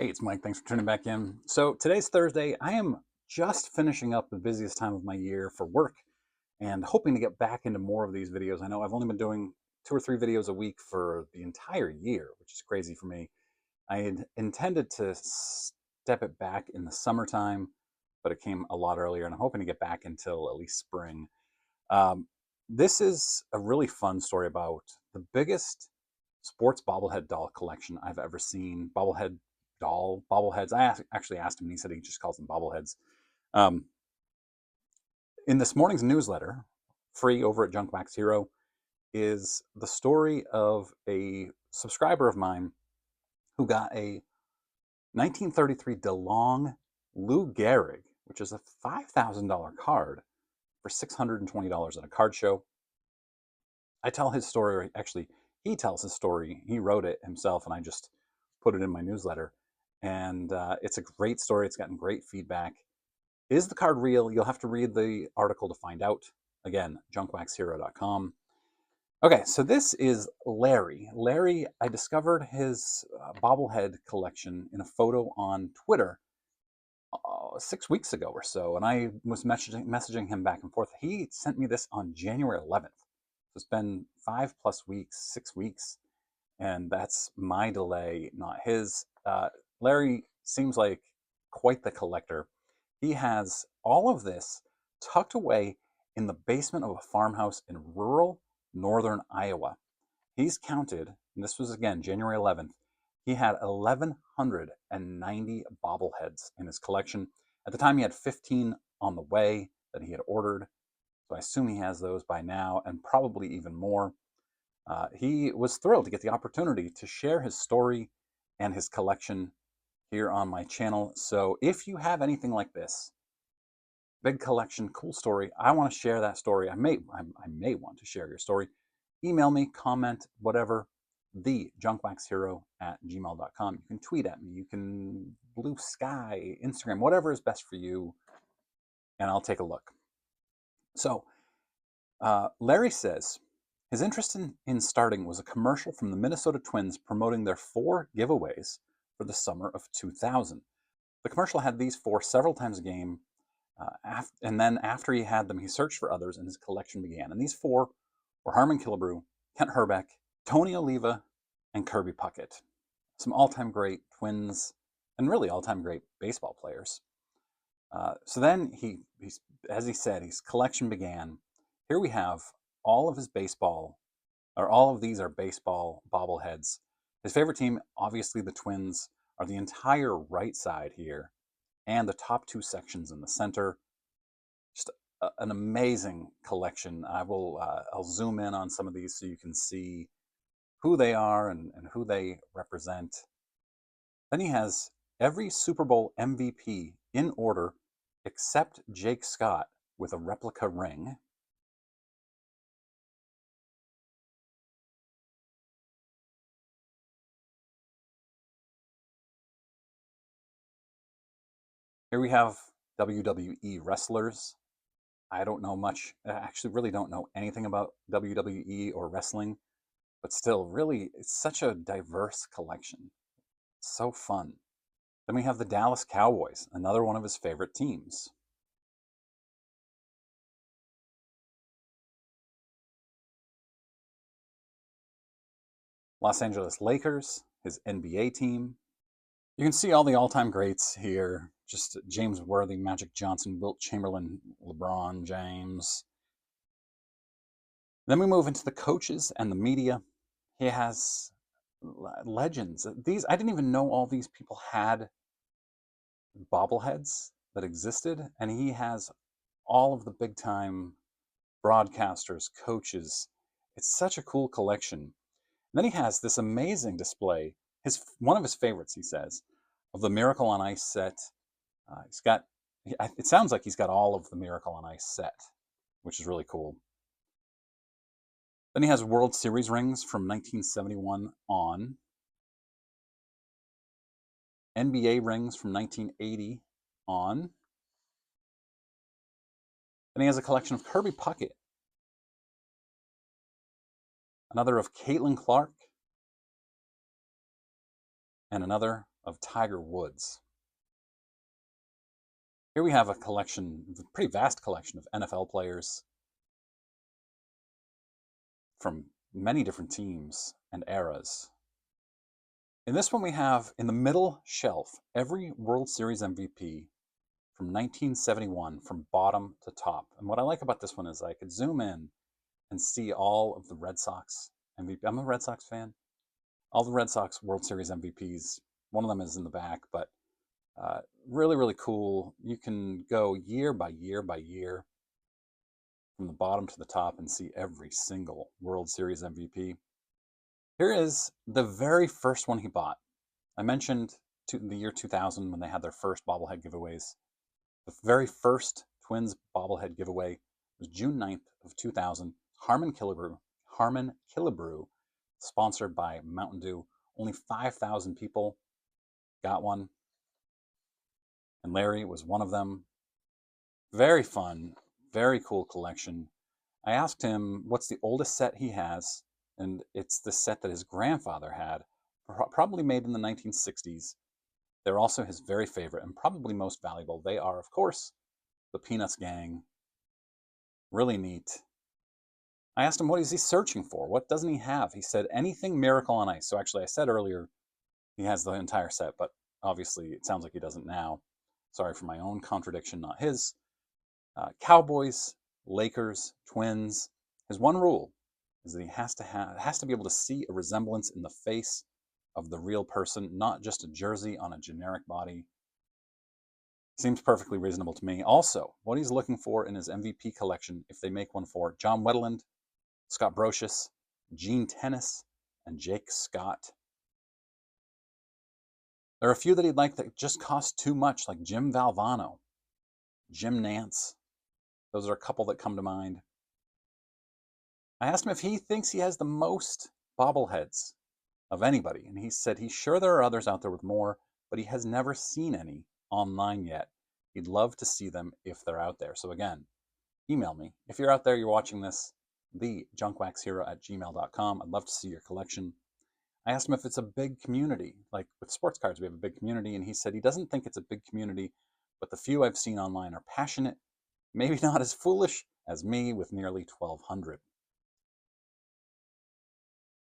Hey, it's Mike. Thanks for tuning back in. So today's Thursday. I am just finishing up the busiest time of my year for work and hoping to get back into more of these videos. I know I've only been doing 2 or 3 videos a week for the entire year, which is crazy for me. I had intended to step it back in the summertime, but it came a lot earlier, and I'm hoping to get back until at least spring. Um, this is a really fun story about the biggest sports bobblehead doll collection I've ever seen. Bobbleheads. Actually asked him, and he said he just calls them bobbleheads. Um, in this morning's newsletter, free over at Junk Wax Hero, is the story of a subscriber of mine who got a 1933 DeLong Lou Gehrig, which is a $5,000 card for $620 at a card show. I tell his story, or actually, he tells his story. He wrote it himself, and I just put it in my newsletter. And it's a great story. It's gotten great feedback. Is the card real? You'll have to read the article to find out. Again, junkwaxhero.com. Okay, so this is Larry. Larry, I discovered his bobblehead collection in a photo on Twitter 6 weeks ago or so, and I was messaging him back and forth. He sent me this on January 11th. So it's been 5+ weeks, 6 weeks, and that's my delay, not his. Larry seems like quite the collector. He has all of this tucked away in the basement of a farmhouse in rural northern Iowa. He's counted, and this was again January 11th, he had 1,190 bobbleheads in his collection. At the time, he had 15 on the way that he had ordered. So I assume he has those by now, and probably even more. He was thrilled to get the opportunity to share his story and his collection here on my channel. So if you have anything like this, big collection, cool story, I want to share that story. I may want to share your story. Email me, comment, whatever, thejunkwexhero@gmail.com. You can tweet at me. You can blue sky, Instagram, whatever is best for you, and I'll take a look. So Larry says his interest in starting was a commercial from the Minnesota Twins promoting their 4 giveaways for the summer of 2000. The commercial had these 4 several times a game, and then after he had them, he searched for others, and his collection began. And these 4 were Harmon Killebrew, Kent Hrbek, Tony Oliva, and Kirby Puckett. Some all-time great Twins, and really all-time great baseball players. So then as he said, his collection began. Here we have all of his baseball, or all of these are baseball bobbleheads. His favorite team, obviously the Twins, are the entire right side here, and the top 2 sections in the center. Just an amazing collection. I'll zoom in on some of these so you can see who they are and who they represent. Then he has every Super Bowl MVP in order except Jake Scott with a replica ring. Here we have WWE wrestlers. I don't know much. I actually really don't know anything about WWE or wrestling, but still, really, it's such a diverse collection. It's so fun. Then we have the Dallas Cowboys, another one of his favorite teams. Los Angeles Lakers, his NBA team. You can see all the all-time greats here. Just James Worthy, Magic Johnson, Wilt Chamberlain, LeBron James. Then we move into the coaches and the media. He has legends. These, I didn't even know all these people had bobbleheads that existed, and he has all of the big time broadcasters, coaches. It's such a cool collection. And then he has this amazing display. One of his favorites, he says, of the Miracle on Ice set. It sounds like he's got all of the Miracle on Ice set, which is really cool. Then he has World Series rings from 1971 on, NBA rings from 1980 on. Then he has a collection of Kirby Puckett, another of Caitlin Clark, and another of Tiger Woods. Here we have a collection, a pretty vast collection of NFL players from many different teams and eras. In this one, we have in the middle shelf every World Series MVP from 1971 from bottom to top. And what I like about this one is I could zoom in and see all of the Red Sox MVP. I'm a Red Sox fan. All the Red Sox World Series MVPs. One of them is in the back, but really, really cool. You can go year by year by year from the bottom to the top and see every single World Series MVP. Here is the very first one he bought. I mentioned the year 2000 when they had their first bobblehead giveaways. The very first Twins bobblehead giveaway was June 9th of 2000. Harmon Killebrew, sponsored by Mountain Dew. Only 5,000 people got one, and Larry was one of them. Very fun, very cool collection. I asked him what's the oldest set he has, and it's the set that his grandfather had, probably made in the 1960s. They're also his very favorite and probably most valuable. They are, of course, the Peanuts Gang. Really neat. I asked him what is he searching for? What doesn't he have? He said anything Miracle on Ice. So actually I said earlier he has the entire set, but obviously it sounds like he doesn't now. Sorry for my own contradiction, not his. Cowboys, Lakers, Twins. His one rule is that he has to be able to see a resemblance in the face of the real person, not just a jersey on a generic body. Seems perfectly reasonable to me. Also, what he's looking for in his MVP collection, if they make one for John Wetteland, Scott Brocious, Gene Tennis, and Jake Scott. There are a few that he'd like that just cost too much, like Jim Valvano, Jim Nance. Those are a couple that come to mind. I asked him if he thinks he has the most bobbleheads of anybody, and he said he's sure there are others out there with more, but he has never seen any online yet. He'd love to see them if they're out there. So again, email me. If you're out there, you're watching this, thejunkwhackshero@gmail.com. I'd love to see your collection. I asked him if it's a big community. Like with sports cards, we have a big community, and he said he doesn't think it's a big community, but the few I've seen online are passionate, maybe not as foolish as me with nearly 1,200.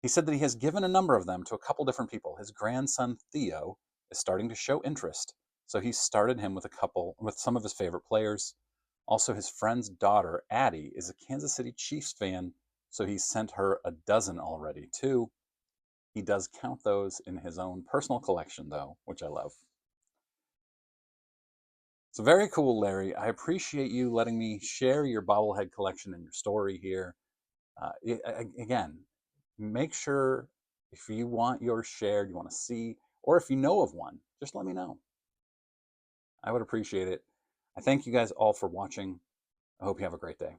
He said that he has given a number of them to a couple different people. His grandson, Theo, is starting to show interest, so he started him with some of his favorite players. Also, his friend's daughter, Addie, is a Kansas City Chiefs fan, so he sent her a dozen already, too. He does count those in his own personal collection, though, which I love. So very cool, Larry. I appreciate you letting me share your bobblehead collection and your story here. Again, make sure if you want yours shared, you want to see, or if you know of one, just let me know. I would appreciate it. I thank you guys all for watching. I hope you have a great day.